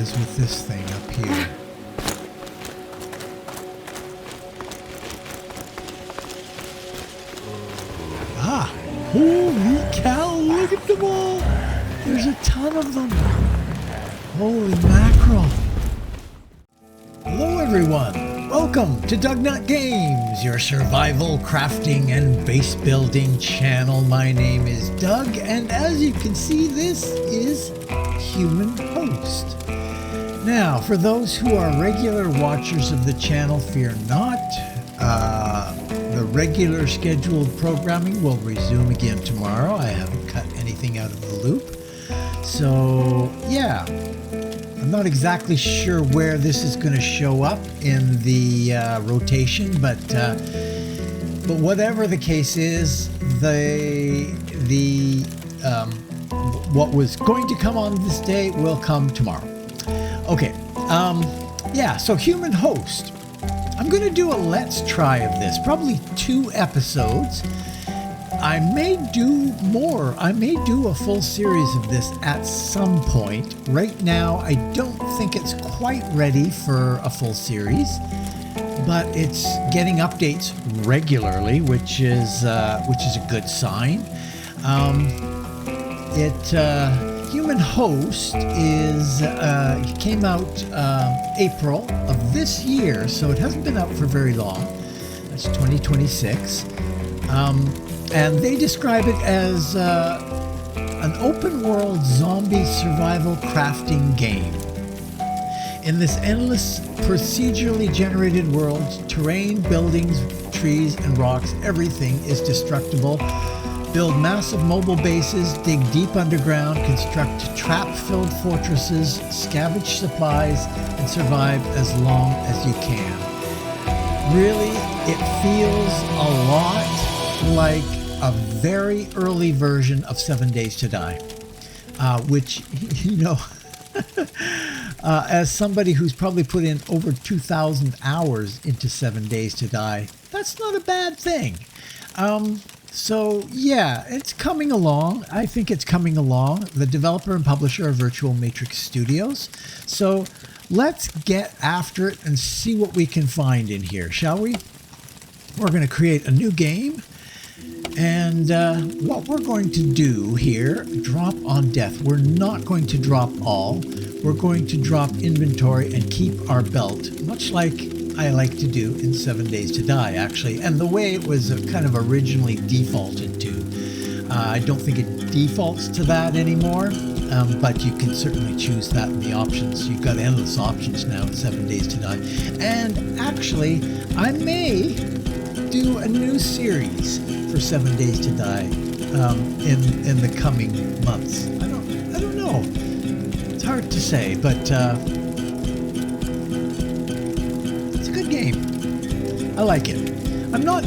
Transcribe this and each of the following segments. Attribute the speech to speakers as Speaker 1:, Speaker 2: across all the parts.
Speaker 1: is with this thing up here. Ah, holy cow, look at them all. There's a ton of them. Holy mackerel. Hello everyone. Welcome to Dugnut Games, your survival, crafting, and base building channel. My name is Doug, and as you can see, this is Human Host. Now, for those who are regular watchers of the channel, fear not. The regular scheduled programming will resume again tomorrow. I haven't cut anything out of the loop. So, yeah. I'm not exactly sure where this is going to show up in the rotation, but whatever the case is, what was going to come on this day will come tomorrow. Okay, yeah, so Human Host. I'm going to do a let's try of this, probably 2 episodes. I may do more. I may do a full series of this at some point. Right now, I don't think it's quite ready for a full series, but it's getting updates regularly, which is a good sign. Human Host came out April of this year, so it hasn't been out for very long. That's 2026. And they describe it as an open world zombie survival crafting game. In this endless, procedurally generated world, terrain, buildings, trees, and rocks, everything is destructible. Build massive mobile bases, dig deep underground, construct trap-filled fortresses, scavenge supplies, and survive as long as you can. Really, it feels a lot like a very early version of 7 Days to Die, which, you know, as somebody who's probably put in over 2,000 hours into 7 Days to Die, that's not a bad thing. So yeah, it's coming along. I think it's coming along. The developer and publisher are Virtual Matrix Studios. So let's get after it and see what we can find in here, shall we? We're going to create a new game. And what we're going to do here, drop on death. We're not going to drop all. We're going to drop inventory and keep our belt, much like I like to do in 7 Days to Die, actually. And the way it was kind of originally defaulted to. I don't think it defaults to that anymore, but you can certainly choose that in the options. You've got endless options now in 7 Days to Die. And actually, I may do a new series for 7 Days to Die in the coming months. I don't know. It's hard to say, but it's a good game. I like it. I'm not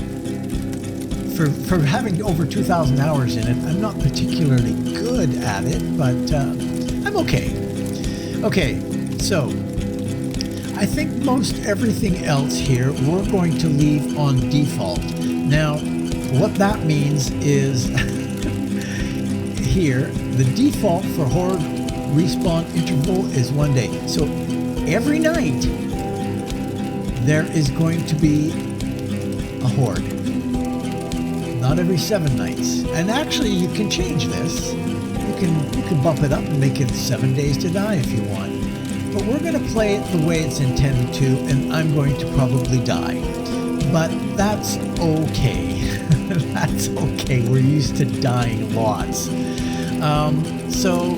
Speaker 1: for having over 2,000 hours in it. I'm not particularly good at it, but I'm okay. Okay, so I think most everything else here we're going to leave on default. Now, what that means is here, the default for horde respawn interval is 1 day. So every night there is going to be a horde. Not every 7 nights. And actually you can change this. You can bump it up and make it 7 Days to Die if you want. But we're going to play it the way it's intended to, and I'm going to probably die. But that's okay. That's okay. We're used to dying lots. So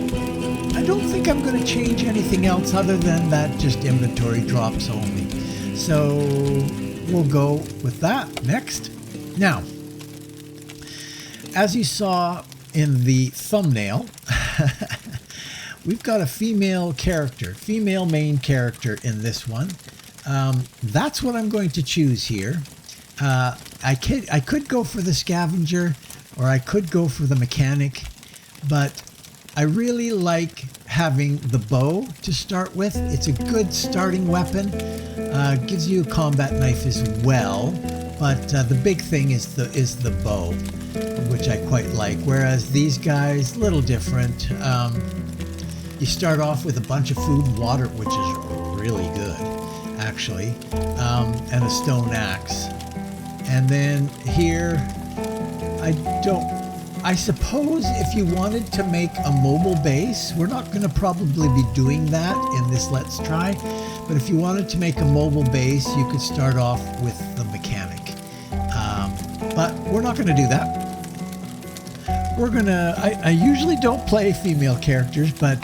Speaker 1: I don't think I'm going to change anything else other than that just inventory drops only. So we'll go with that next. Now, as you saw in the thumbnail, we've got a female main character in this one. That's what I'm going to choose here. I could go for the scavenger, or I could go for the mechanic, but I really like having the bow to start with. It's a good starting weapon. Gives you a combat knife as well, but the big thing is the bow, which I quite like. Whereas these guys, a little different. You start off with a bunch of food and water, which is really good, actually, and a stone axe. And then here, I suppose if you wanted to make a mobile base, we're not going to probably be doing that in this Let's Try, but if you wanted to make a mobile base, you could start off with the mechanic. But we're not going to do that. We're going to, I usually don't play female characters, but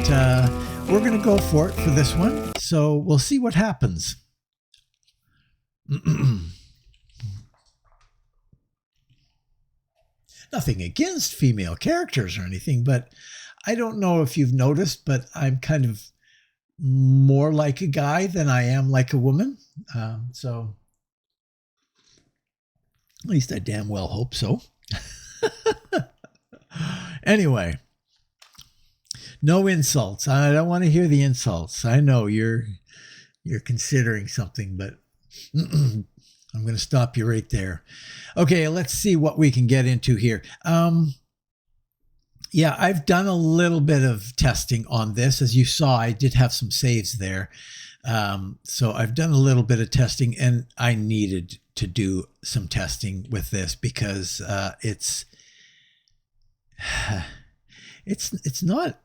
Speaker 1: we're going to go for it for this one. So we'll see what happens. Nothing against female characters or anything, but I don't know if you've noticed, but I'm kind of more like a guy than I am like a woman. So at least I damn well hope so. Anyway, no insults. I don't want to hear the insults. I know you're considering something, but I'm going to stop you right there. Okay, let's see what we can get into here. Yeah, I've done a little bit of testing on this. As you saw, I did have some saves there. So I've done a little bit of testing, and I needed to do some testing with this because it's not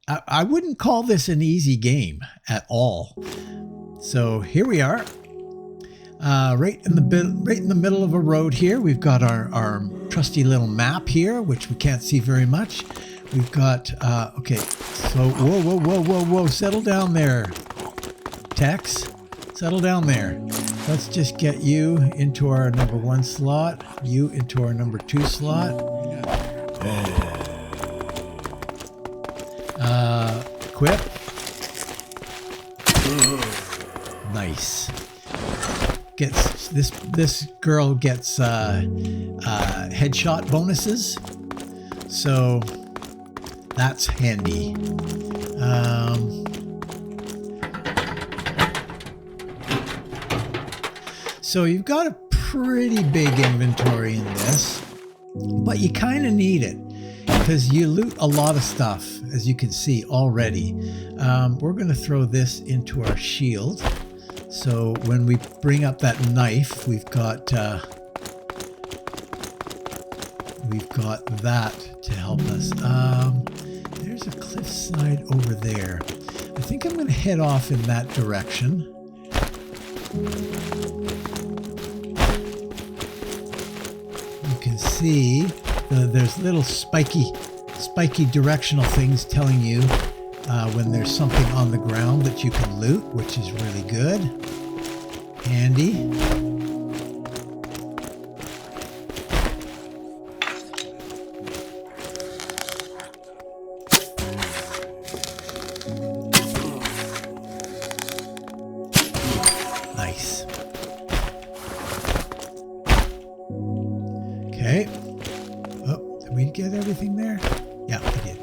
Speaker 1: I wouldn't call this an easy game at all. So here we are, right in the middle of a road here. We've got our trusty little map here, which we can't see very much. We've got okay, so whoa, settle down there, Tex, settle down there. Let's just get you into our number 1 slot, you into our number 2 slot. Equip. Nice. Gets this girl gets headshot bonuses, so that's handy. So you've got a pretty big inventory in this, but you kind of need it because you loot a lot of stuff, as you can see already. We're going to throw this into our shield. So when we bring up that knife, we've got that to help us. There's a cliffside over there. I think I'm going to head off in that direction. You can see there's little spiky directional things telling you when there's something on the ground that you can loot, which is really good. Handy. Nice. Okay. Oh, did we get everything there? Yeah, we did.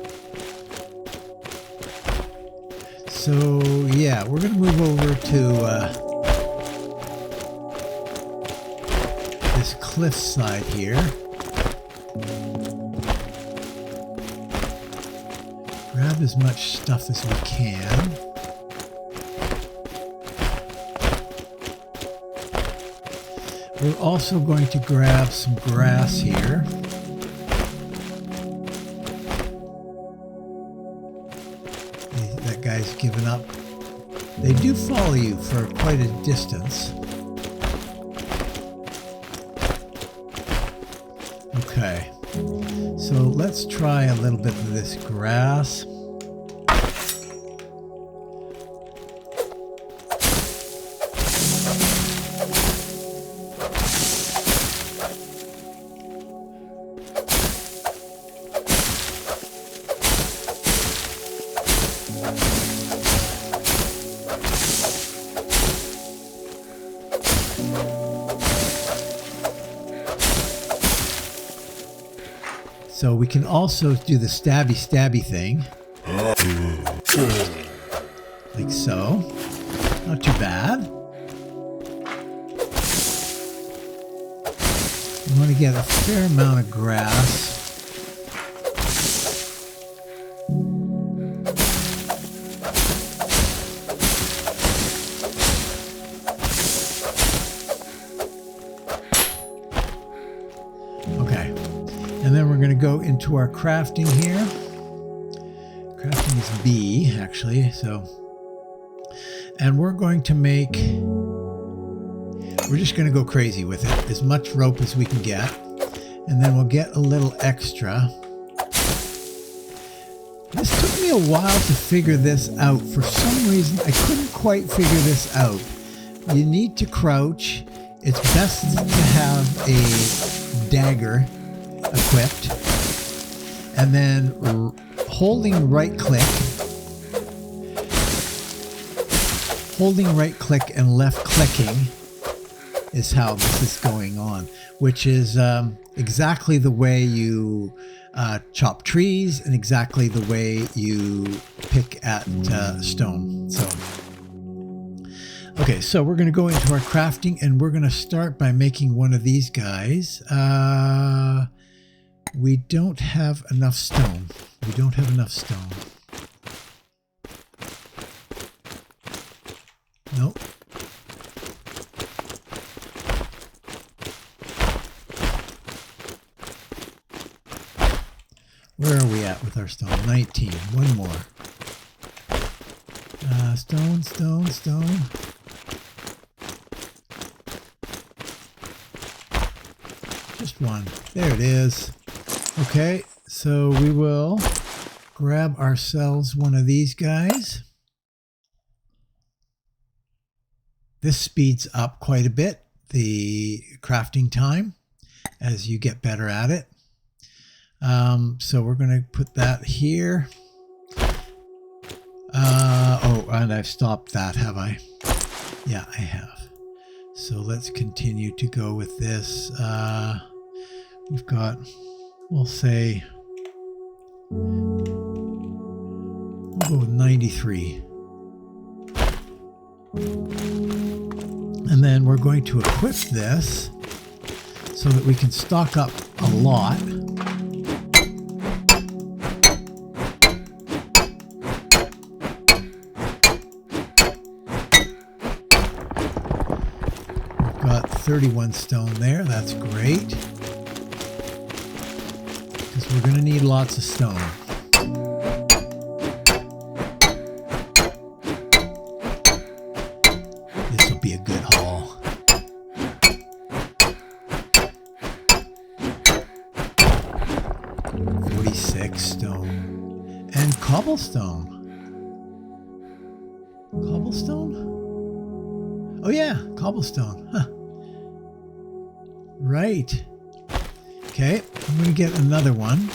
Speaker 1: So, yeah, we're going to move over to this cliffside here. Grab as much stuff as we can. We're also going to grab some grass here. That guy's given up. They do follow you for quite a distance. Okay, so let's try a little bit of this grass. So we can also do the stabby thing. Like so. Not too bad. We want to get a fair amount of grass. And then we're going to go into our crafting here. Crafting is B, actually. So, and we're going to make, we're just going to go crazy with it. As much rope as we can get. And then we'll get a little extra. This took me a while to figure this out. For some reason, I couldn't quite figure this out. You need to crouch. It's best to have a dagger equipped. And then holding right click and left clicking is how this is going on, which is exactly the way you chop trees and exactly the way you pick at stone. So, okay, so we're going to go into our crafting and we're going to start by making one of these guys. We don't have enough stone. We don't have enough stone. Nope. Where are we at with our stone? 19. One more. Stone, stone, stone. Just one. There it is. Okay, so we will grab ourselves one of these guys. This speeds up quite a bit the crafting time as you get better at it. So we're going to put that here. Oh, and I've stopped that, have I? Yeah, I have. So let's continue to go with this. We've got, we'll say, we'll go with 93. And then we're going to equip this so that we can stock up a lot. We've got 31 stone there. That's great. Because we're going to need lots of stone. Be a good haul. $46 stone and cobblestone. Cobblestone? Oh yeah, cobblestone. Huh. Right. Okay, I'm going to get another one.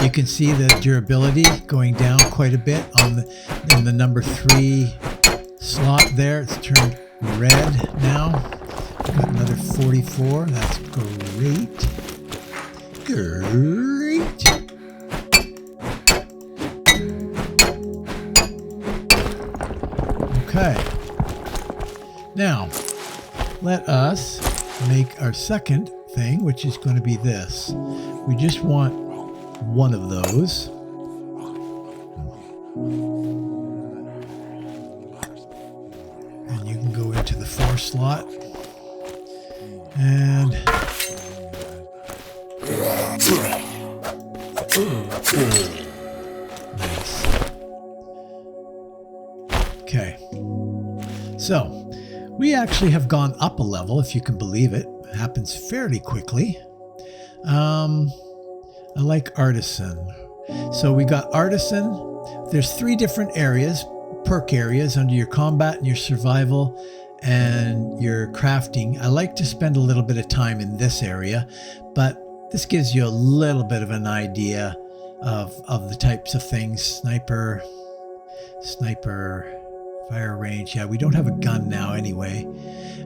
Speaker 1: You can see the durability going down quite a bit on in the number 3 slot there. It's turned red now. We've got another 44. That's great. Great. Okay. Now, let us make our second thing, which is going to be this. We just want one of those. And you can go into the 4 slot. And nice. Okay. So, we actually have gone up a level, if you can believe it. It happens fairly quickly. I like artisan. So we got artisan. There's 3 different areas, perk areas under your combat and your survival and your crafting. I like to spend a little bit of time in this area, but this gives you a little bit of an idea of the types of things. Sniper, fire range. Yeah, we don't have a gun now anyway.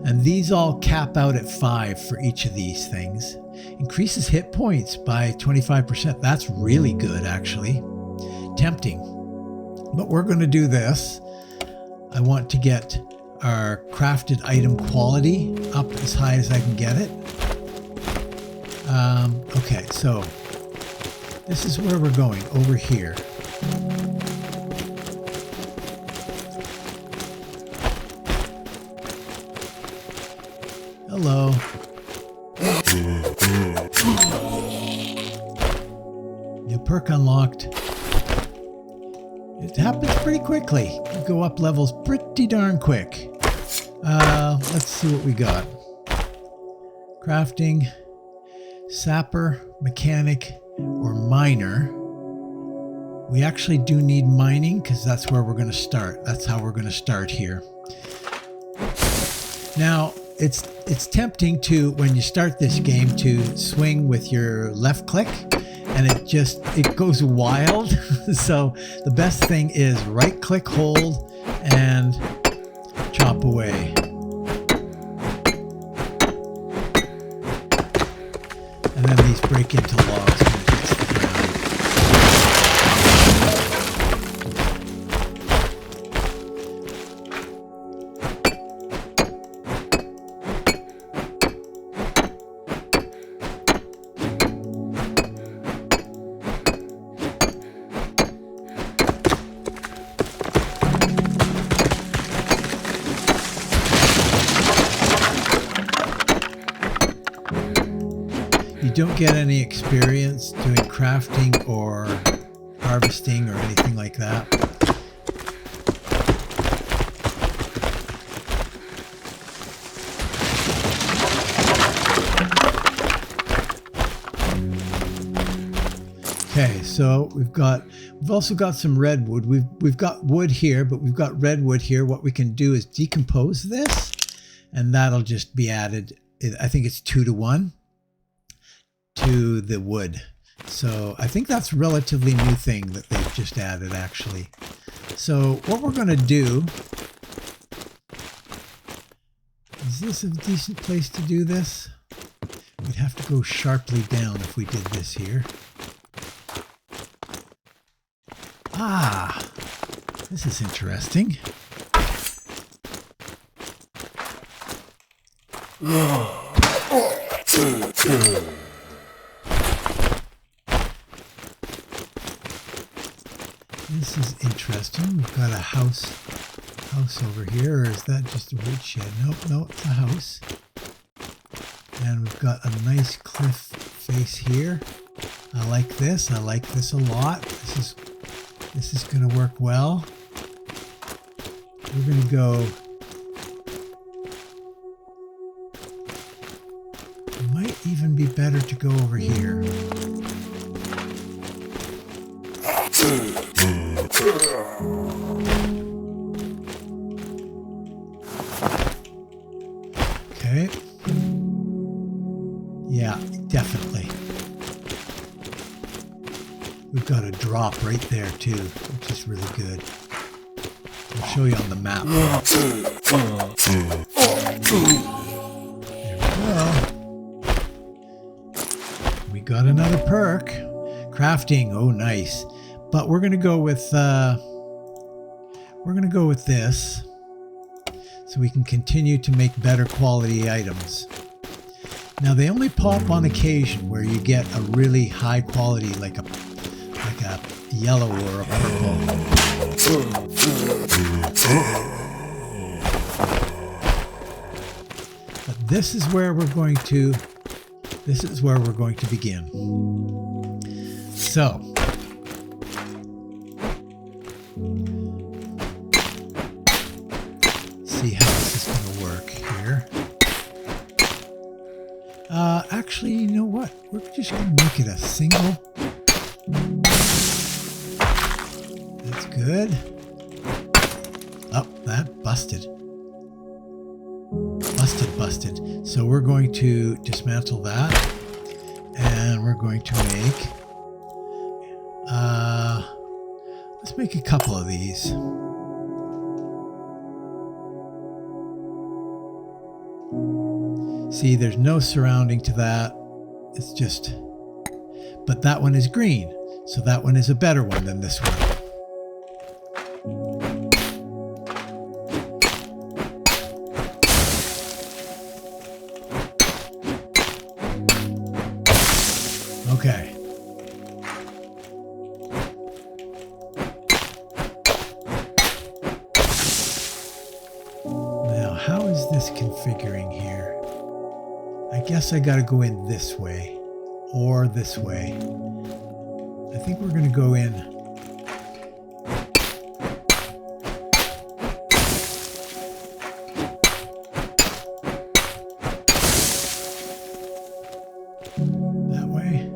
Speaker 1: And these all cap out at 5 for each of these things. Increases hit points by 25%. That's really good, actually. Tempting. But we're going to do this. I want to get our crafted item quality up as high as I can get it. Okay, so this is where we're going, over here. Hello. New perk unlocked. It happens pretty quickly. You go up levels pretty darn quick. Let's see what we got. Crafting, sapper, mechanic, or miner. We actually do need mining because that's where we're going to start. That's how we're going to start here. Now, it's tempting to, when you start this game, to swing with your left click, and it goes wild. So the best thing is right click, hold, and chop away. And then these break into logs when it hits the ground. You don't get any experience doing crafting or harvesting or anything like that. Okay, so we've also got some redwood. We've got wood here, but we've got redwood here. What we can do is decompose this, and that'll just be added. I think it's 2 to 1 to the wood. So I think that's a relatively new thing that they've just added, actually. So what we're going to do, is this a decent place to do this? We'd have to go sharply down if we did this here. Ah, this is interesting. This is interesting. We've got a house over here, or is that just a wood shed? Nope, it's a house. And we've got a nice cliff face here. I like this. I like this a lot. This is going to work well. We're going to go. It might even be better to go over here. Okay. Yeah, definitely. We've got a drop right there too, which is really good. I'll show you on the map. There we go. We got another perk. Crafting. Oh, nice. But we're gonna go with this, so we can continue to make better quality items. Now they only pop on occasion where you get a really high quality, like a yellow or a purple. But this is where we're going to begin. So see how this is going to work here. Actually, you know what? We're just going to make it a single. That's good. Oh, that busted. Busted. So we're going to dismantle that. And we're going to make... let's make a couple of these. See, there's no surrounding to that. It's just... But that one is green. So that one is a better one than this one. Okay. Now, how is this configuring here? I guess I got to go in this way or this way. I think we're going to go in. That way.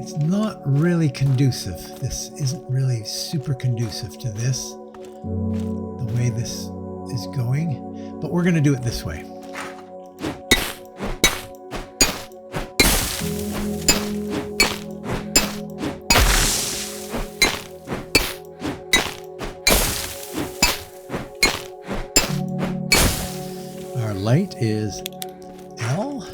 Speaker 1: It's not really conducive. This isn't really super conducive to this, the way this is going, but we're going to do it this way. Our light is L.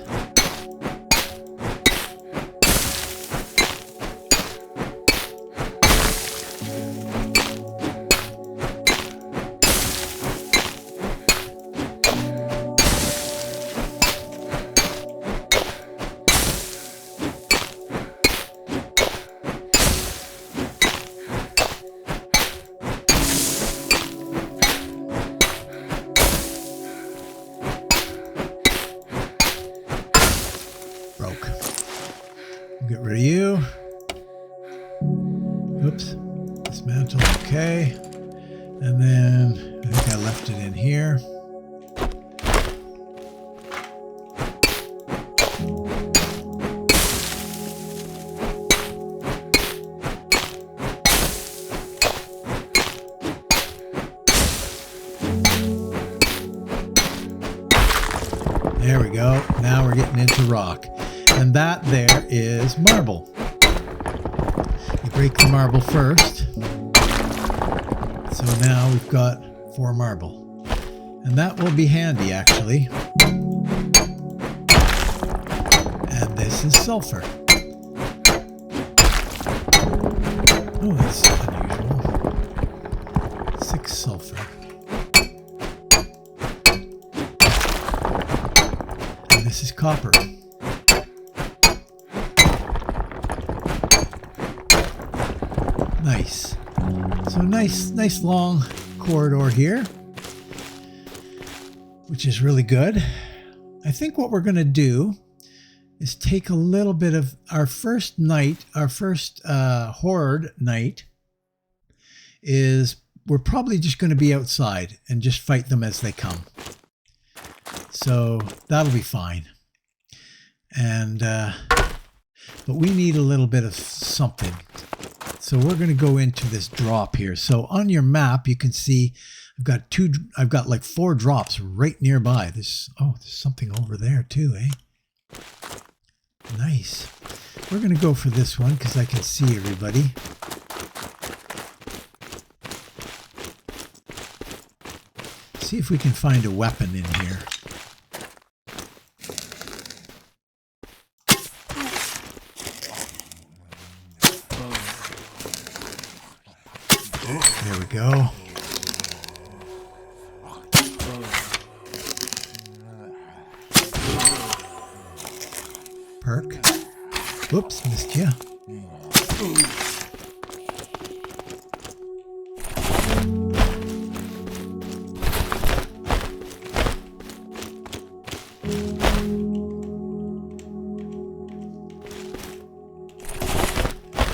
Speaker 1: Broke. Get rid of you. Oops. Dismantle. Okay. And then I think I left it in here. There we go. Now we're getting into rock. And that there is marble. You break the marble first. So now we've got 4 marble. And that will be handy, actually. And this is sulfur. Oh, that's unusual. 6 sulfur. And this is copper. Nice. So nice long corridor here, which is really good. I think what we're going to do is take a little bit of our first night, our first horde night is we're probably just going to be outside and just fight them as they come. So that'll be fine. And but we need a little bit of something. So we're going to go into this drop here. So on your map, you can see I've got like 4 drops right nearby. There's something over there too, eh? Nice. We're going to go for this one because I can see everybody. See if we can find a weapon in here. There we go. Perk. Whoops, missed ya.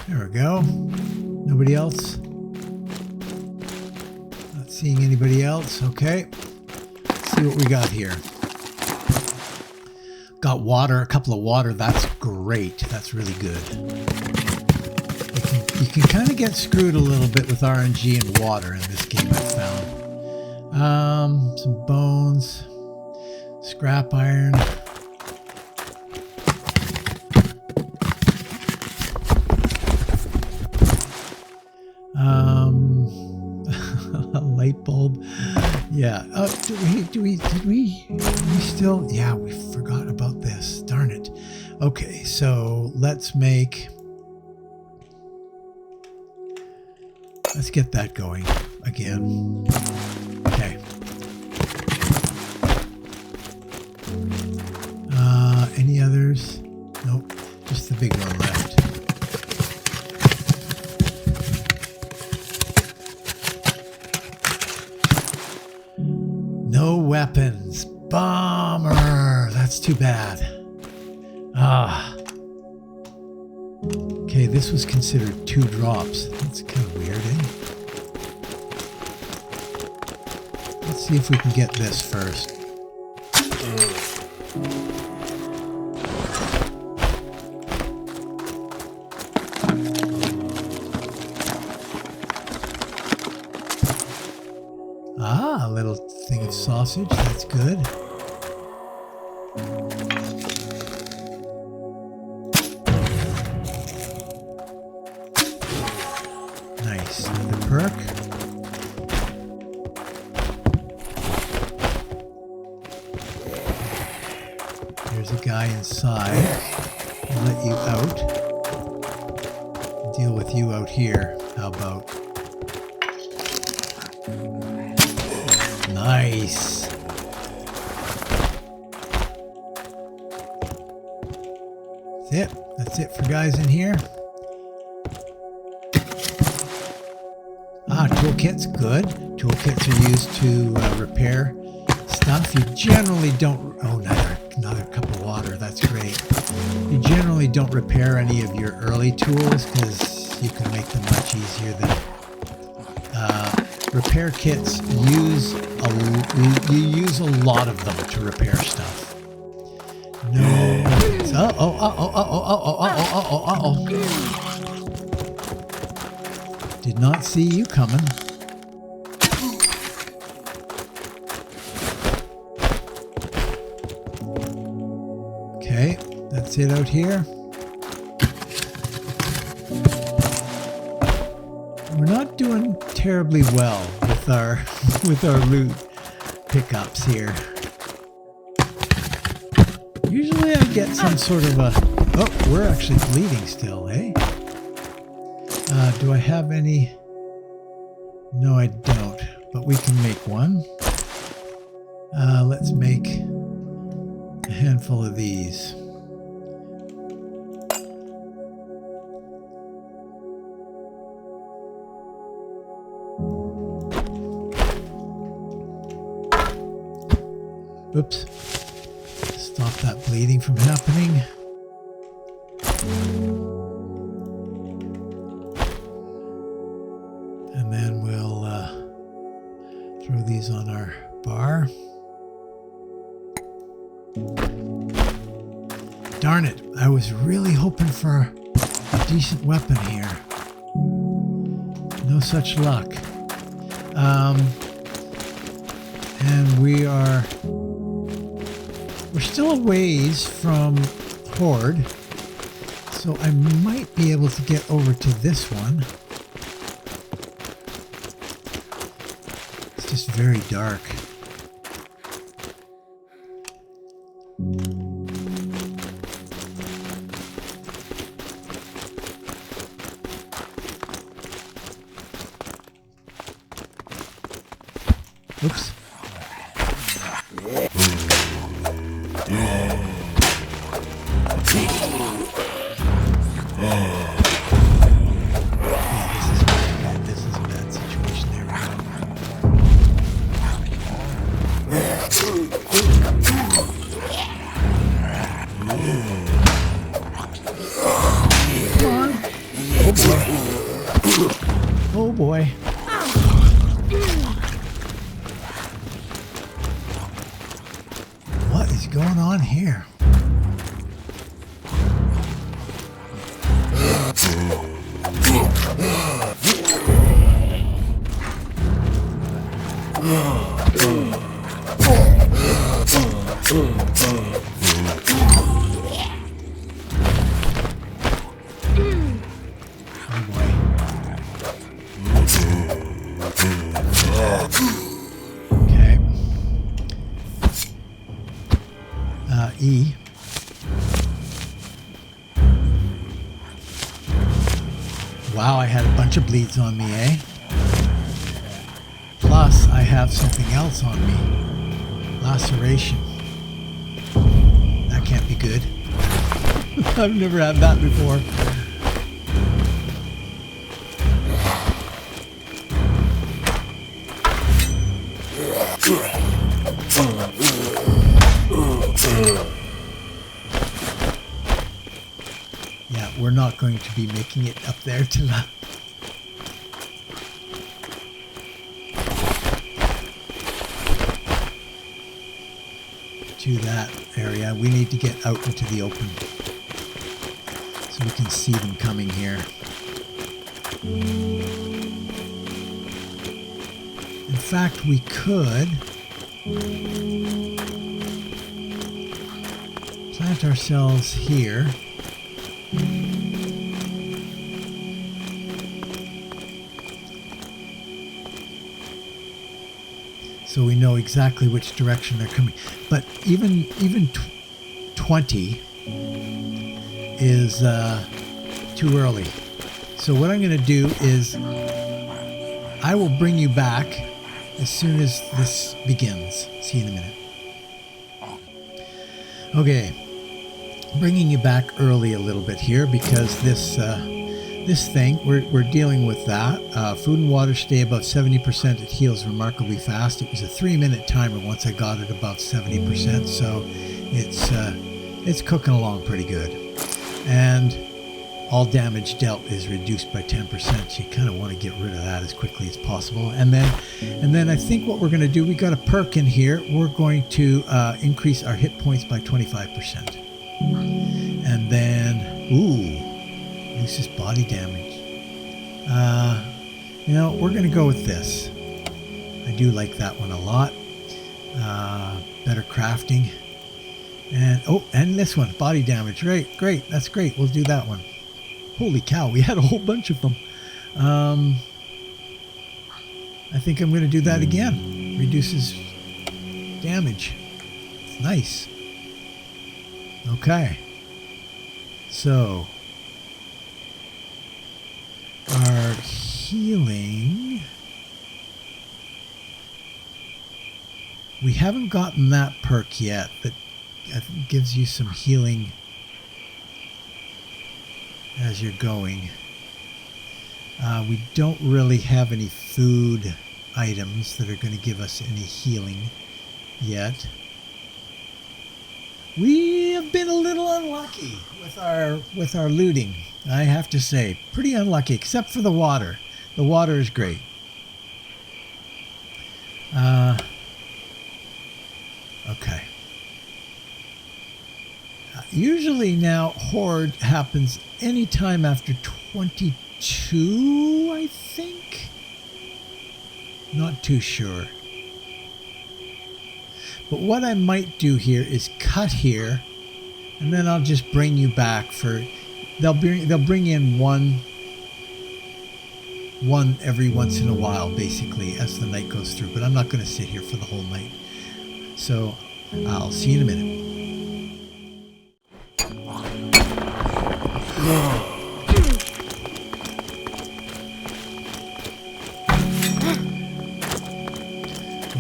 Speaker 1: There we go. Nobody else? Not seeing anybody else. Okay. Let's see what we got here. Got water, a couple of water. That's great. That's really good. You can kind of get screwed a little bit with RNG and water in this game, I found. Some bones, scrap iron. A light bulb. Yeah. Did we still? Yeah, we forgot about this. Darn it. Okay, so let's get that going again. Okay. Any others? Nope. Just the big one left. No weapons. Bummer. That's too bad. Ah. Okay, this was considered 2 drops. That's kind of weird, eh? Let's see if we can get this first. Ah, a little thing of sausage. That's good. Nice. Another perk. There's a guy inside. I'll let you out. Deal with you out here. How about? Nice. That's it. That's it for guys in here. Ah, toolkit's good. Toolkits are used to repair stuff. You generally don't... Oh, another cup of water. That's great. You generally don't repair any of your early tools because you can make them much easier than... repair kits use you use a lot of them to repair stuff. No. Oh. Did not see you coming. Okay, that's it out here. We're not doing terribly well with our loot pickups here. Usually I get some sort of a... Oh, we're actually bleeding still, eh? Do I have any? No, I don't. But we can make one. Let's make a handful of these. Oops. Stop that bleeding from happening. And then we'll throw these on our bar. Darn it. I was really hoping for a decent weapon here. No such luck. And we're still a ways from Horde, so I might be able to get over to this one. It's just very dark. Oops. Oh boy. What is going on here? Okay. E. Wow, I had a bunch of bleeds on me, eh? Plus, I have something else on me. Laceration. That can't be good. I've never had that before. we're not going to be making it up there to that area. We need to get out into the open so we can see them coming here. In fact, we could plant ourselves here. So we know exactly which direction they're coming. But even 20 is too early. So what I'm going to do is I will bring you back as soon as this begins. See you in a minute. Okay, bringing you back early a little bit here because this thing, we're dealing with that. Food and water stay above 70%. It heals remarkably fast. It was a 3-minute timer once I got it above 70%, so it's cooking along pretty good. And all damage dealt is reduced by 10%. You kind of want to get rid of that as quickly as possible. And then I think what we're going to do, we got a perk in here. We're going to increase our hit points by 25%. And then, reduces body damage. You know, we're going to go with this. I do like that one a lot. Better crafting. And this one, body damage. Right, great. That's great. We'll do that one. Holy cow, we had a whole bunch of them. I think I'm going to do that again. Reduces damage. It's nice. Okay. So, our healing. We haven't gotten that perk yet that I think gives you some healing as you're going. We don't really have any food items that are going to give us any healing yet. We have been a little unlucky with our looting, I have to say. Pretty unlucky, except for the water. The water is great. Okay. Usually now, horde happens anytime after 22, I think? Not too sure. But what I might do here is cut here, and then I'll just bring you back for... They'll bring in one every once in a while, basically, as the night goes through. But I'm not going to sit here for the whole night. So I'll see you in a minute.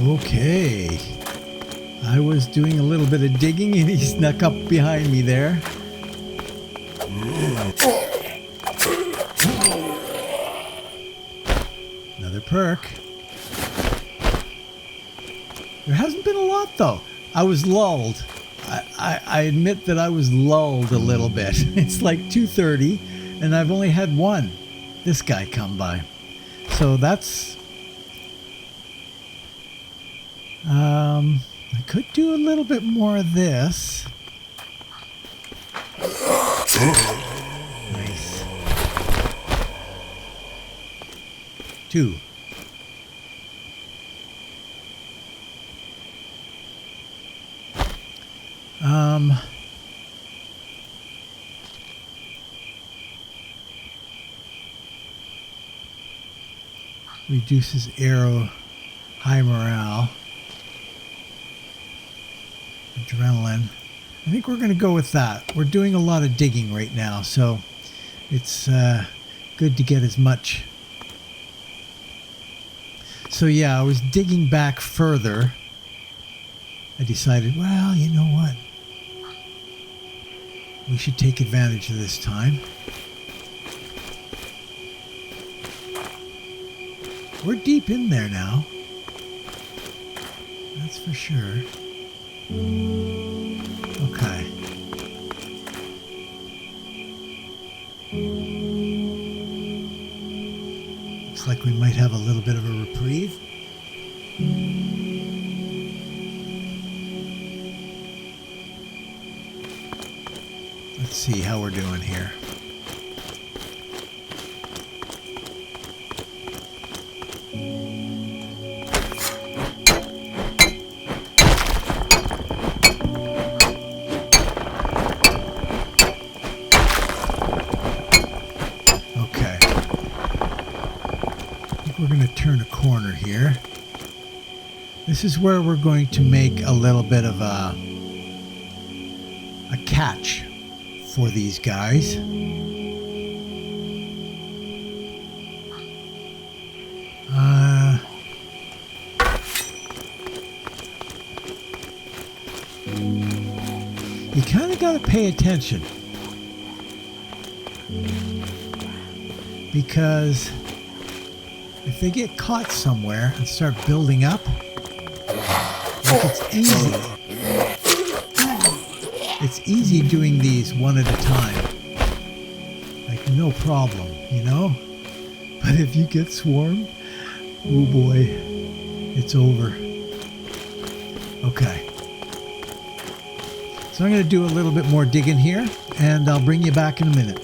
Speaker 1: Okay. I was doing a little bit of digging and he snuck up behind me there. Another perk. There hasn't been a lot though. I was lulled. I admit that I was lulled a little bit. It's like 2:30 and I've only had this guy come by. So that's... I could do a little bit more of this. Nice. 2. Reduces arrow, high morale, adrenaline. I think we're going to go with that. We're doing a lot of digging right now, so it's good to get as much. So yeah, I was digging back further. I decided, well, you know what? We should take advantage of this time. We're deep in there now. That's for sure. Okay. might have a little bit of a reprieve. Let's see how we're doing here. Okay. I think we're going to turn a corner here. This is where we're going to make a little bit of a catch for these guys. You kind of got to pay attention, because if they get caught somewhere and start building up, like it's easy. It's easy doing these one at a time. Like no problem, you know? But if you get swarmed, oh boy, it's over. Okay. So I'm going to do a little bit more digging here, and I'll bring you back in a minute.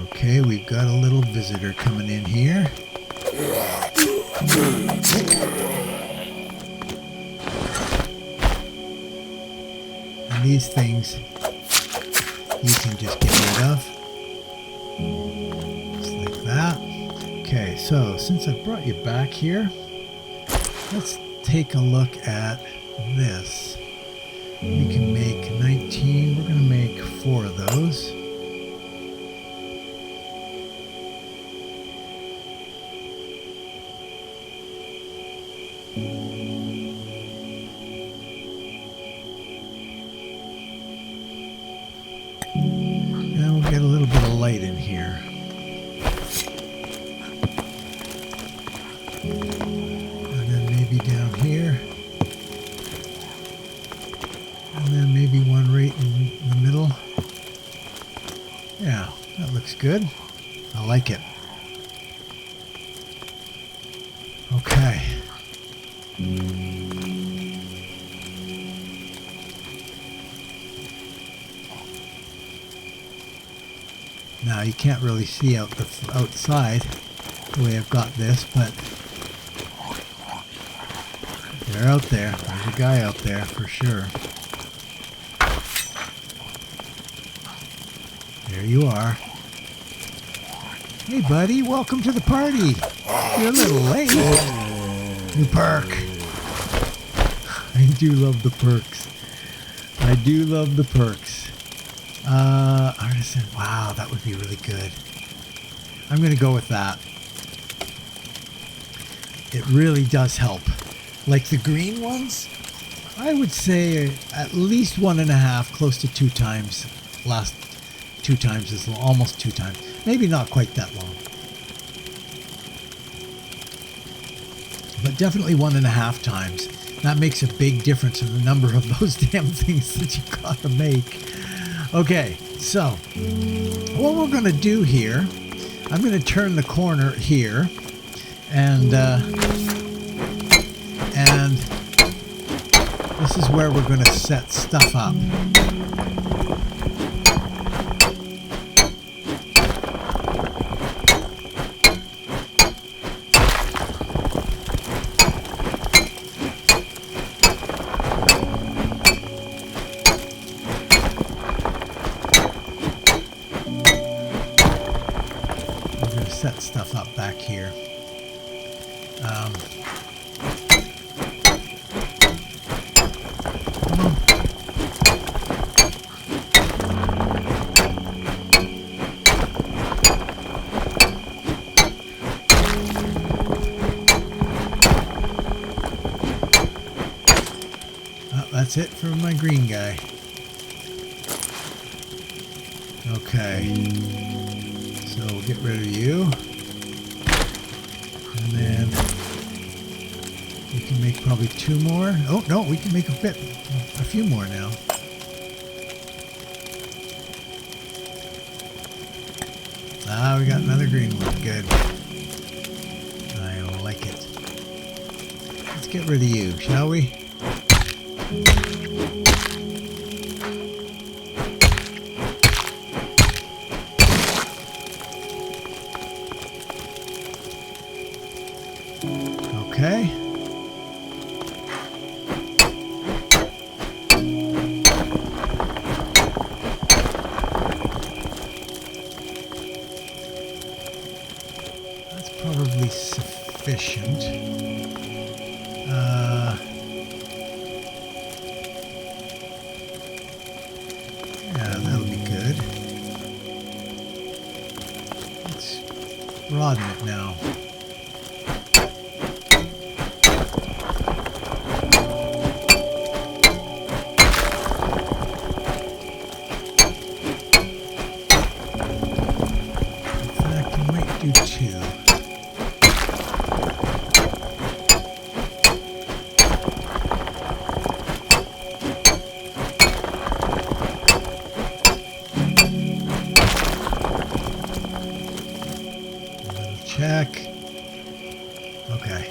Speaker 1: Okay, we've got a little visitor coming in here. And these things you can just get rid of. Just like that. Okay, so since I brought you back here, let's take a look at this. We can make 19. We're going to make 4 of those. And we'll get a little bit of light in here. Down here, and then maybe one right in the middle. Yeah, that looks good. I like it. Okay. Now you can't really see out the outside the way I've got this, but they're out there. There's a guy out there for sure. There you are. Hey buddy, welcome to the party. You're a little late. New perk. I do love the perks. I do love the perks. Artisan. Wow, that would be really good. I'm going to go with that. It really does help. Like the green ones, I would say at least 1.5, close to 2 times. Last 2 times is almost 2 times. Maybe not quite that long. But definitely 1.5 times. That makes a big difference in the number of those damn things that you gotta make. Okay, so what we're gonna do here, I'm gonna turn the corner here, and this is where we're going to set stuff up. We're going to set stuff up back here. That's it for my green guy. Okay. So we'll get rid of you. And then we can make probably 2 more. Oh, no, we can make a few more now. Ah, we got another green one. Good. I like it. Let's get rid of you, shall we? Okay. That's probably sufficient. Yeah, that'll be good. Let's broaden it now. Do two. Check. Okay.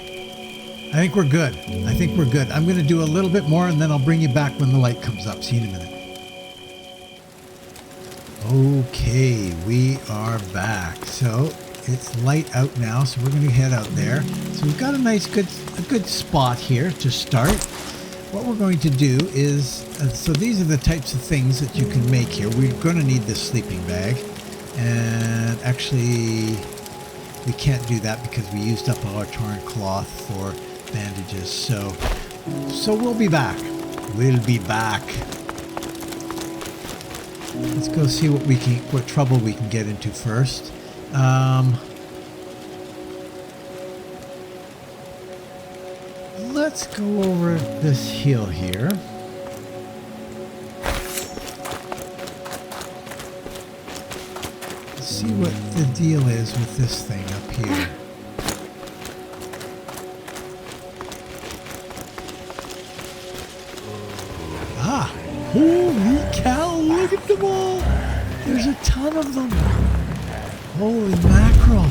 Speaker 1: I think we're good. I think we're good. I'm going to do a little bit more and then I'll bring you back when the light comes up. See you in a minute. Okay, we are back. So it's light out now, so we're going to head out there. So we've got a good spot here to start. What we're going to do is, so these are the types of things that you can make here. We're going to need this sleeping bag, and actually we can't do that because we used up our torn cloth for bandages. So we'll be back. We'll be back. Let's go see what trouble we can get into first. Let's go over this hill here. Let's see what the deal is with this thing up here. Ah! Holy cow, look at them all! There's a ton of them! Holy mackerel!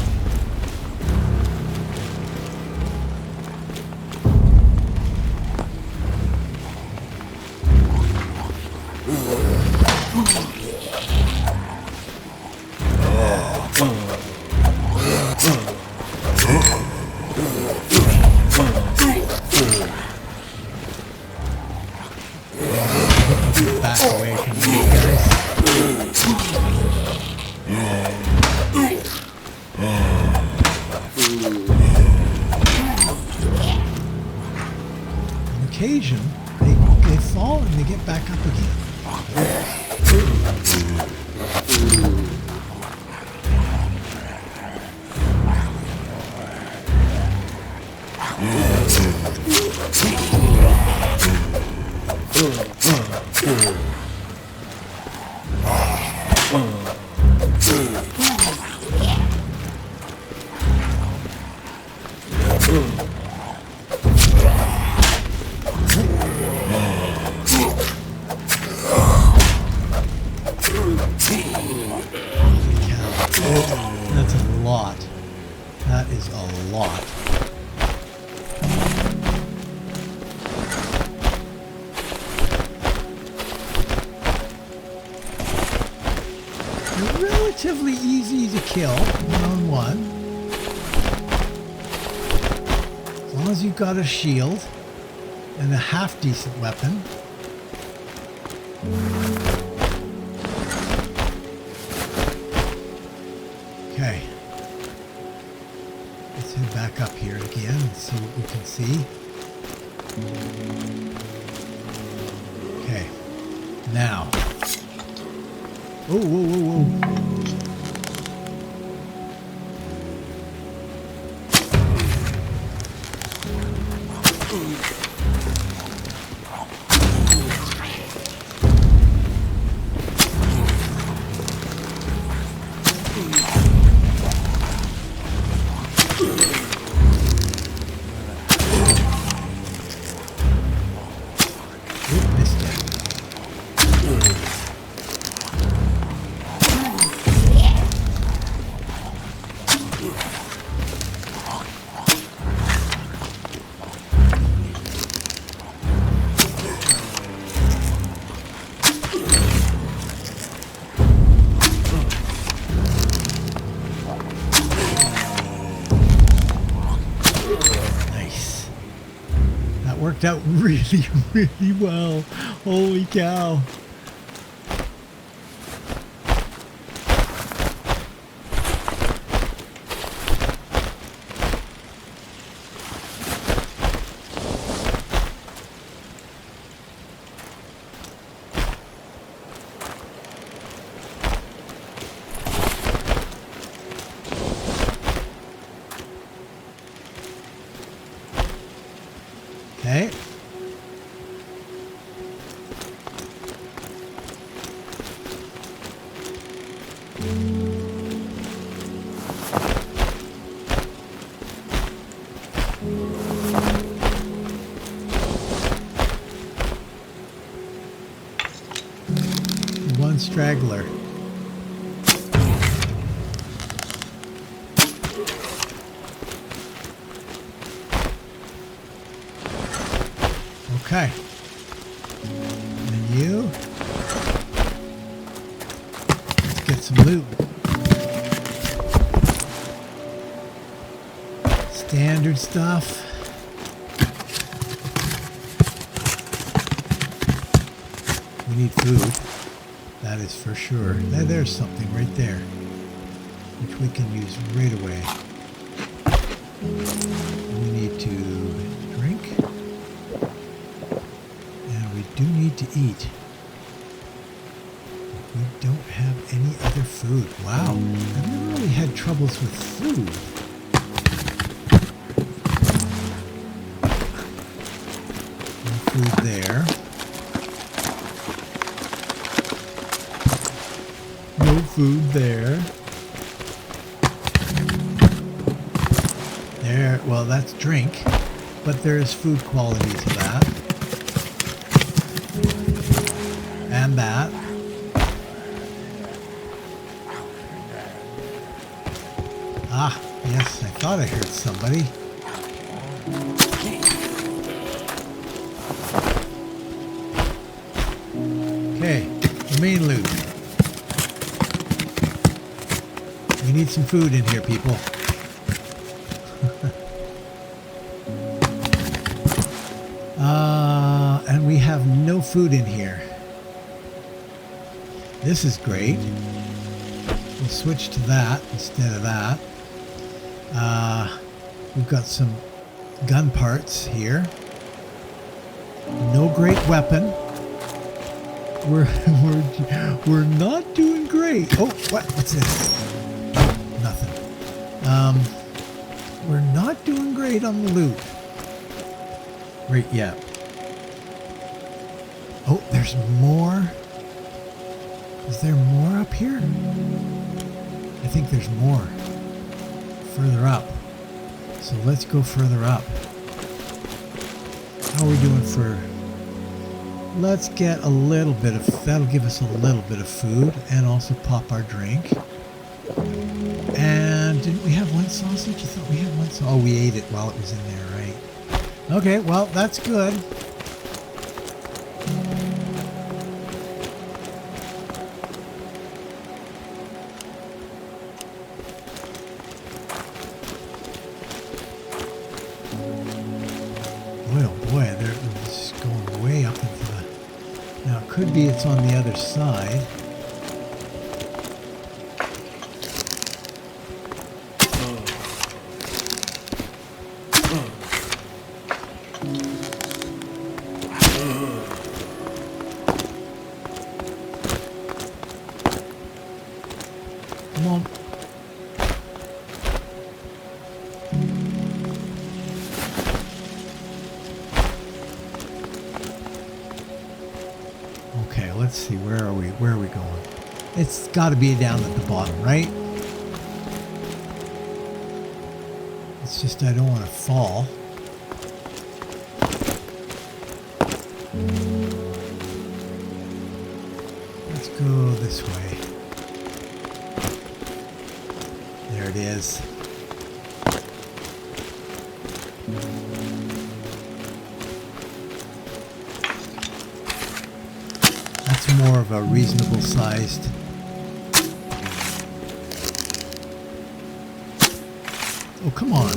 Speaker 1: Back away from these guys. On occasion, they fall and they get back up again. That's a lot. That is a lot. They're relatively easy to kill one-on-one. As long as you've got a shield and a half-decent weapon. Okay. Let's head back up here again and see what we can see. Okay. Now. Oh, whoa, whoa, whoa. Nice. That worked out really, really well. Holy cow. Okay. One straggler. Okay. And you? Let's get some loot. Standard stuff. We need food. That is for sure. There's something right there, which we can use right away. We need to drink. And we do need to eat. We don't have any other food. Wow. I've never really had troubles with food. No food there. No food there. There, well, that's drink, but there's food quality to that. And that. Ah, yes, I thought I heard somebody. Okay, the main loot. We need some food in here, people. And we have no food in here. This is great. We'll switch to that instead of that. We've got some gun parts here. No great weapon. We're not doing great. Oh, what's this? Nothing. We're not doing great on the loot right yet. Oh, there's more. Is there more up here? I think there's more further up. So let's go further up. How are we doing for... Let's get a little bit of... That'll give us a little bit of food and also pop our drink. And didn't we have one sausage? I thought we had one sausage. Oh, we ate it while it was in there, right? Okay, well, that's good. Boy, oh boy, they're just going way up into the... Now, it could be it's on the other side. Come on. Okay, let's see. Where are we? Where are we going? It's got to be down at the bottom, right? It's just I don't want to fall. Let's go this way. There it is. That's more of a reasonable sized. Oh, come on.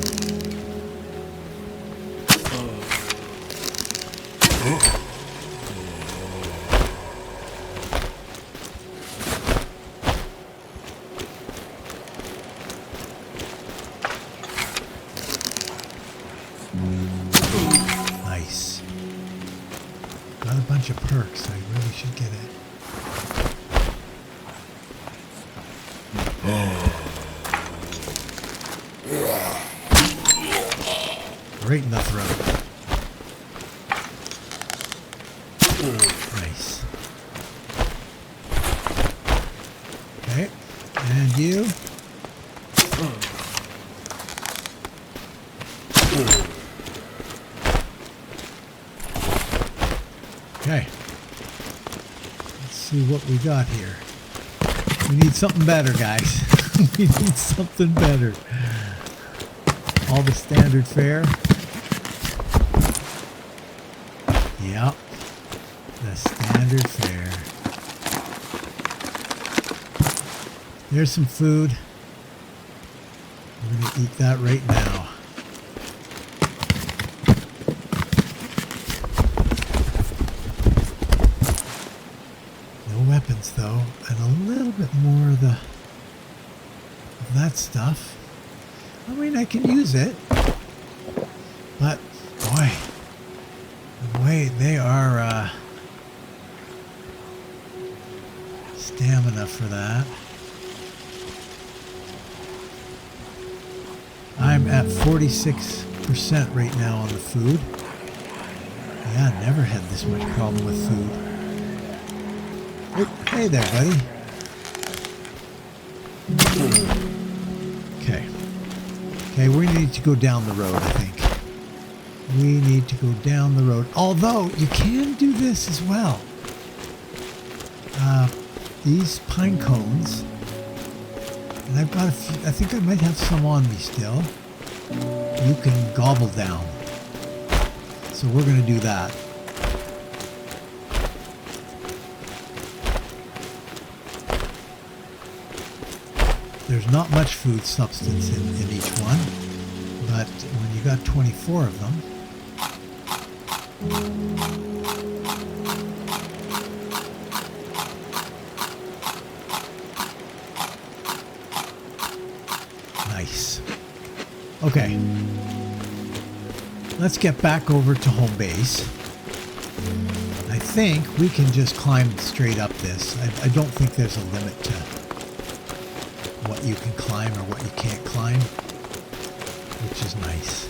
Speaker 1: Nice. Got a bunch of perks. I really should get it. Right in the throat. Nice. Okay. And you. Okay. Let's see what we got here. We need something better, guys. We need something better. All the standard fare. Yep. The standard fare. There's some food. We're going to eat that right now. No weapons though, and a little bit more of that stuff. I mean, I can use it, but boy, the way they are stamina for that. I'm at 46% right now on the food. Yeah, I never had this much problem with food. Oh, hey there, buddy. Okay. Okay, we need to go down the road, I think. We need to go down the road. Although, you can do this as well. These pine cones, and I've got a few, I think I might have some on me still. You can gobble down. So we're going to do that. There's not much food substance in each one, but when you got 24 of them, nice. Okay, let's get back over to home base. I think we can just climb straight up this. I don't think there's a limit to what you can climb or what you can't climb, which is nice.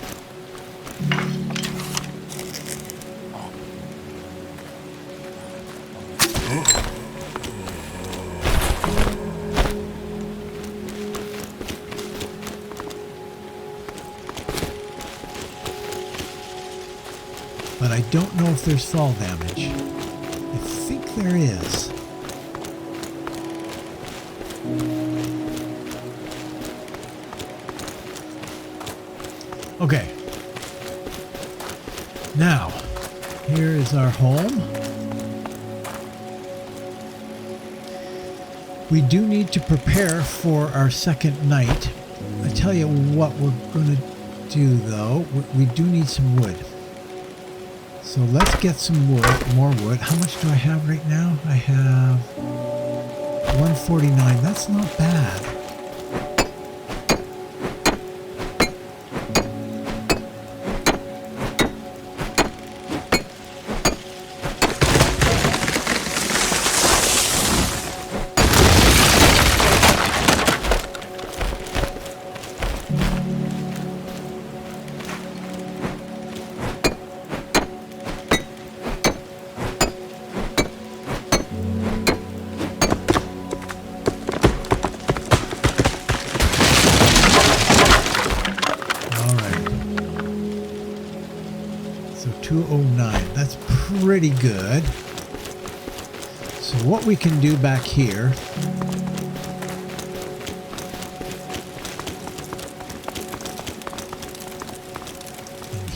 Speaker 1: But I don't know if there's fall damage. I think there is. Okay. Now, here is our home. We do need to prepare for our second night. I tell you what we're going to do though. We do need some wood. So let's get some wood, more wood. How much do I have right now? I have 149. That's not bad. So 209, that's pretty good. So what we can do back here,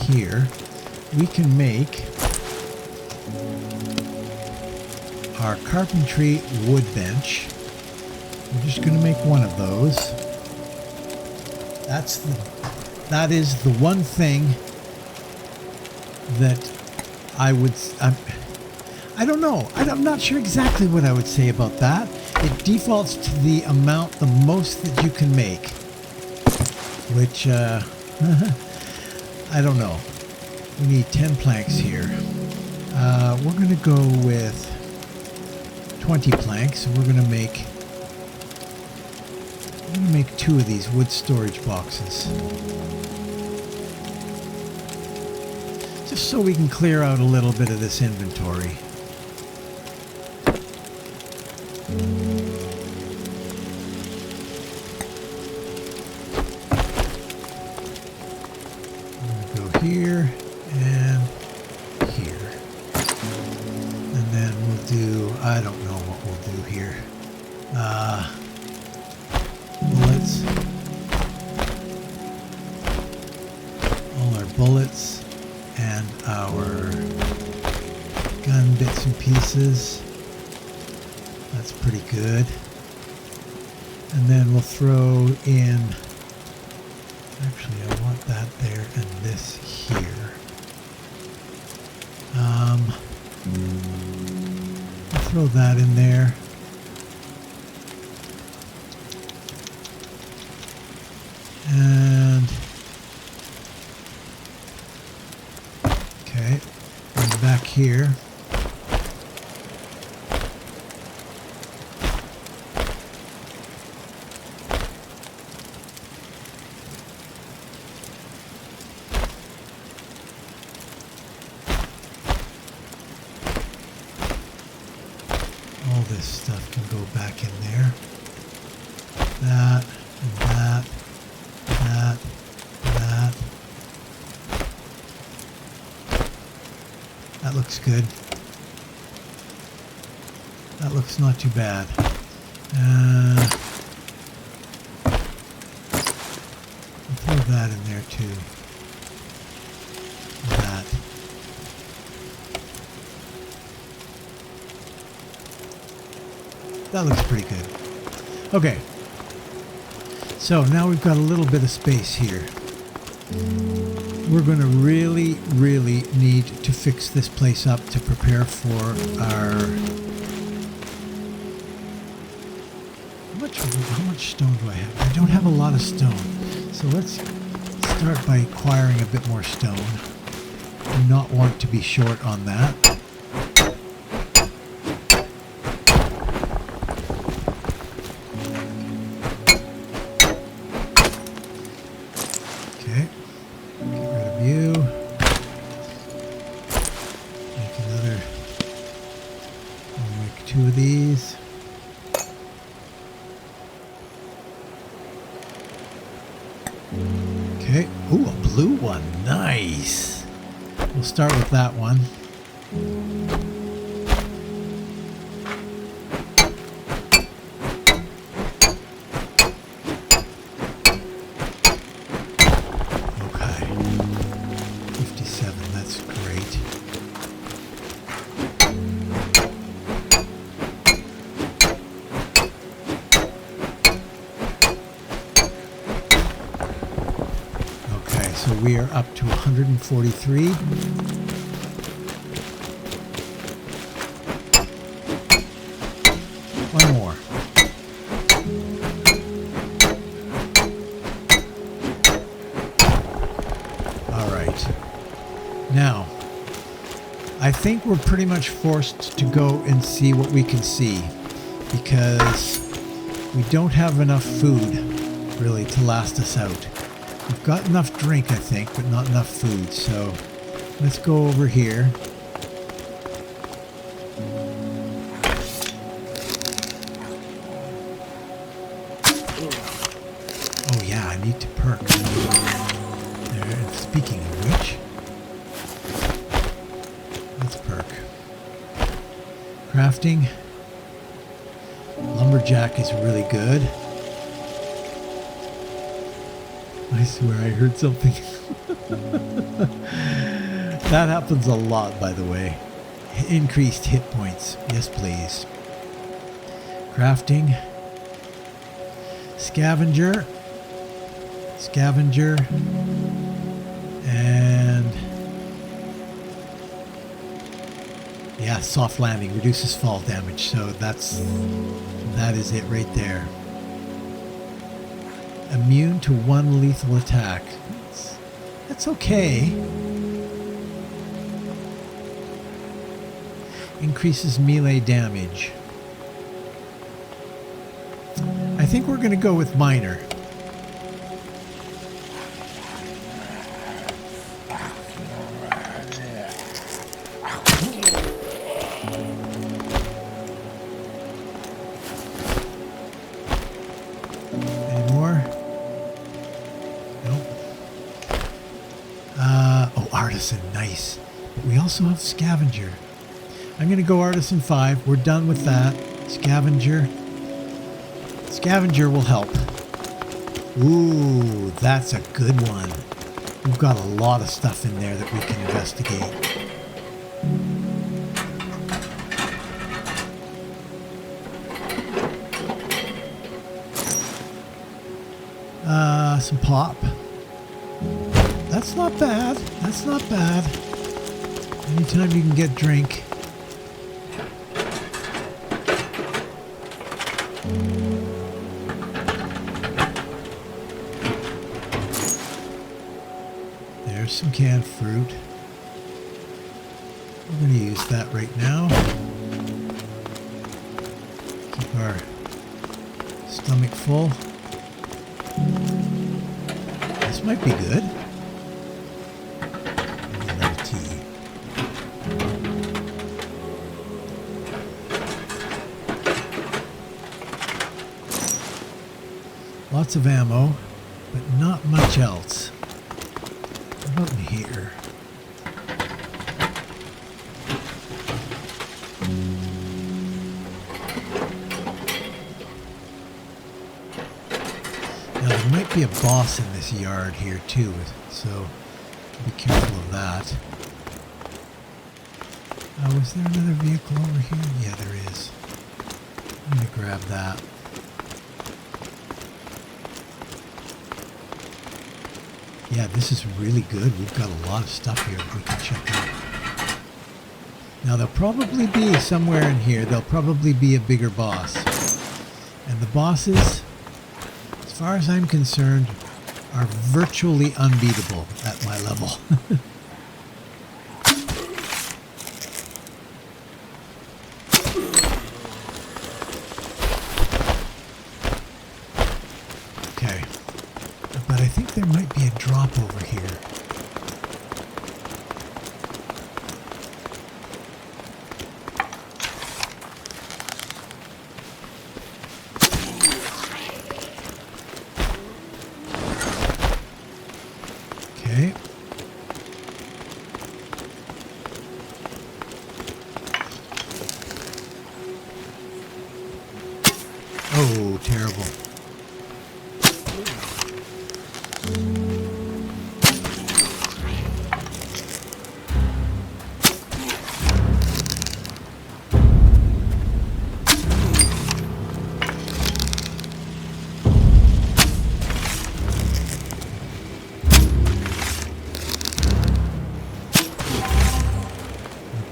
Speaker 1: here, we can make our carpentry wood bench. We're just going to make one of those. That is the one thing that I would... I don't know. I'm not sure exactly what I would say about that. It defaults to the amount, the most that you can make. Which, I don't know. We need 10 planks here. We're going to go with 20 planks. And we're going to make 2 of these wood storage boxes. Just so we can clear out a little bit of this inventory. Here and here, and then we'll do, I don't know what we'll do here. Bullets, all our bullets and our gun bits and pieces. That's pretty good. And then we'll throw in, actually I want that there and this here. I'll throw that in there. And okay, and back here. All this stuff can go back in there. That, and that, that, that. That looks good. That looks not too bad. I'll throw that in there too. That. That looks pretty good. Okay. So now we've got a little bit of space here. We're going to really, really need to fix this place up to prepare for our... How much stone do I have? I don't have a lot of stone. So let's start by acquiring a bit more stone. Do not want to be short on that. Okay. Ooh, a blue one. Nice. We'll start with that one. Okay. 57. That's great. So we are up to 143. One more. All right. Now, I think we're pretty much forced to go and see what we can see because we don't have enough food really to last us out. We've got enough drink, I think, but not enough food. So let's go over here. Oh yeah, I need to perk. There, speaking of which, let's perk. Crafting. Lumberjack is really good. I swear I heard something. That happens a lot, by the way. Increased hit points. Yes, please. Crafting. Scavenger. Scavenger. And... yeah, soft landing. Reduces fall damage. So that is it right there. Immune to one lethal attack. That's okay. Increases melee damage. I think we're going to go with minor. Any more? Nope. Oh, artisan, nice. But we also have scavenger. I'm going to go Artisan 5. We're done with that. Scavenger. Scavenger will help. Ooh, that's a good one. We've got a lot of stuff in there that we can investigate. Some pop. That's not bad. That's not bad. Anytime you can get drink. There's some canned fruit. We're going to use that right now. Keep our stomach full. This might be good. Maybe another tea. Lots of ammo, but not much else. What about in here? Now there might be a boss in this yard here too, so be careful of that. Was there another vehicle over here? Yeah, there is. I'm going to grab that. Yeah, this is really good. We've got a lot of stuff here that we can check out. Now, there'll probably be somewhere in here, there'll probably be a bigger boss. And the bosses, as far as I'm concerned, are virtually unbeatable at my level. Okay. But I think there might be a drop over here. Okay. Oh, terrible.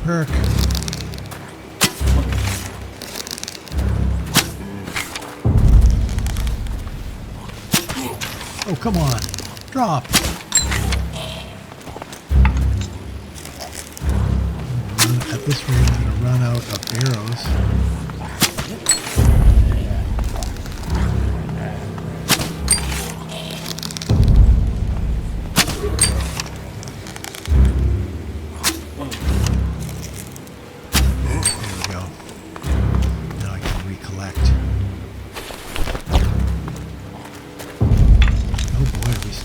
Speaker 1: Perk. Oh, come on. Drop. At this rate, I'm going to run out of arrows.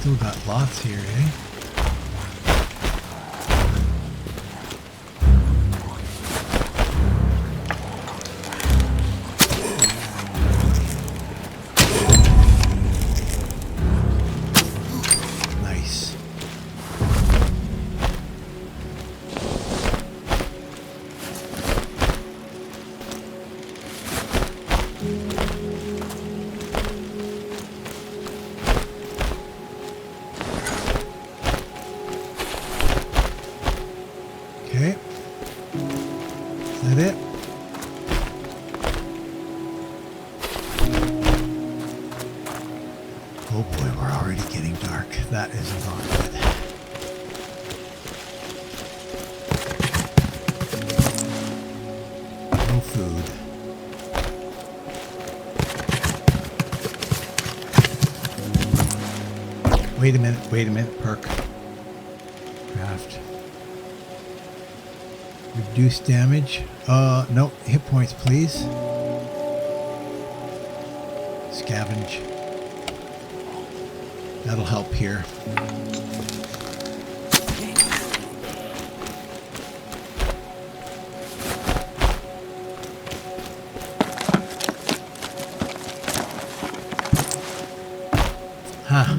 Speaker 1: Still got lots here, eh? that it? Oh boy, we're already getting dark. That is not good. No food. Wait a minute, perk. Craft. Reduce damage. No, hit points, please. Scavenge. That'll help here. Huh.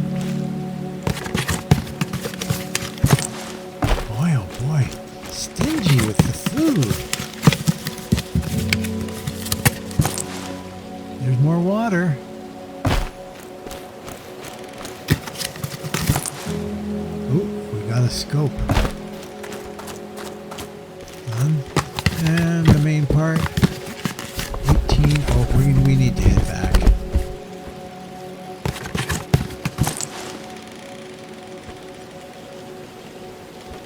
Speaker 1: Boy, oh boy. Stingy with the food. There's more water. Got a scope. Done. And the main part. 18. Oh, we need to head back.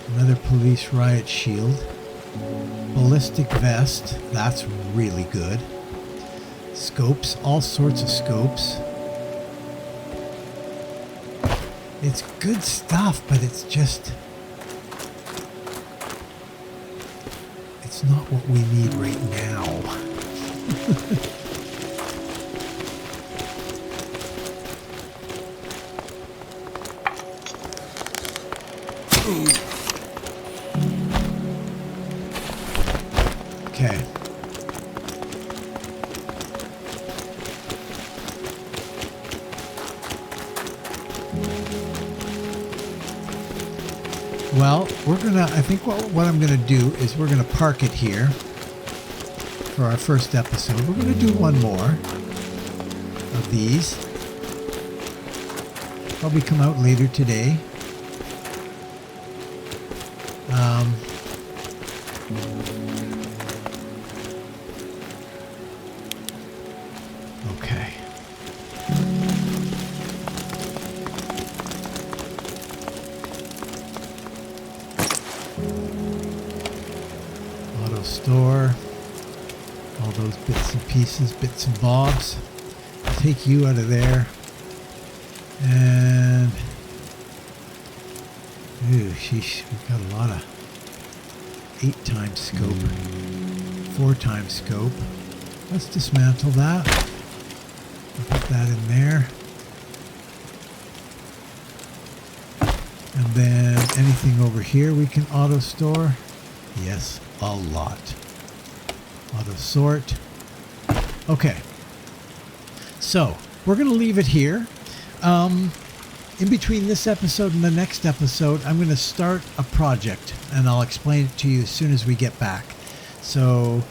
Speaker 1: Another police riot shield. Ballistic vest. That's really good. Scopes. All sorts of scopes. It's good stuff, but it's just... it's not what we need right now. Okay. Well, we're gonna, I think what I'm gonna do is we're gonna park it here for our first episode. We're gonna do one more of these. Probably come out later today. Okay. Auto store. All those bits and pieces, bits and bobs. Take you out of there. And ooh, sheesh, we've got a lot of 8 times scope, 4 times scope. Let's dismantle that. Put that in there. And then anything over here we can auto store. Yes, a lot. Auto sort. Okay. So we're going to leave it here. In between this episode and the next episode, I'm going to start a project, and I'll explain it to you as soon as we get back. So,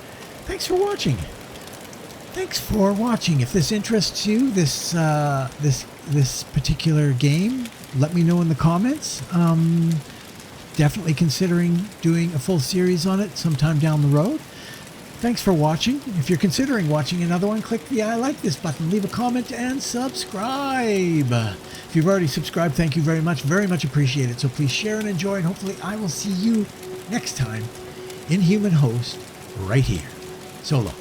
Speaker 1: thanks for watching. Thanks for watching. If this interests you, this particular game, let me know in the comments. Definitely considering doing a full series on it sometime down the road. Thanks for watching. If you're considering watching another one, click the I like this button, leave a comment, and subscribe. If you've already subscribed, thank you very much appreciated. So please share and enjoy, and hopefully I will see you next time in Human Host right here. So long.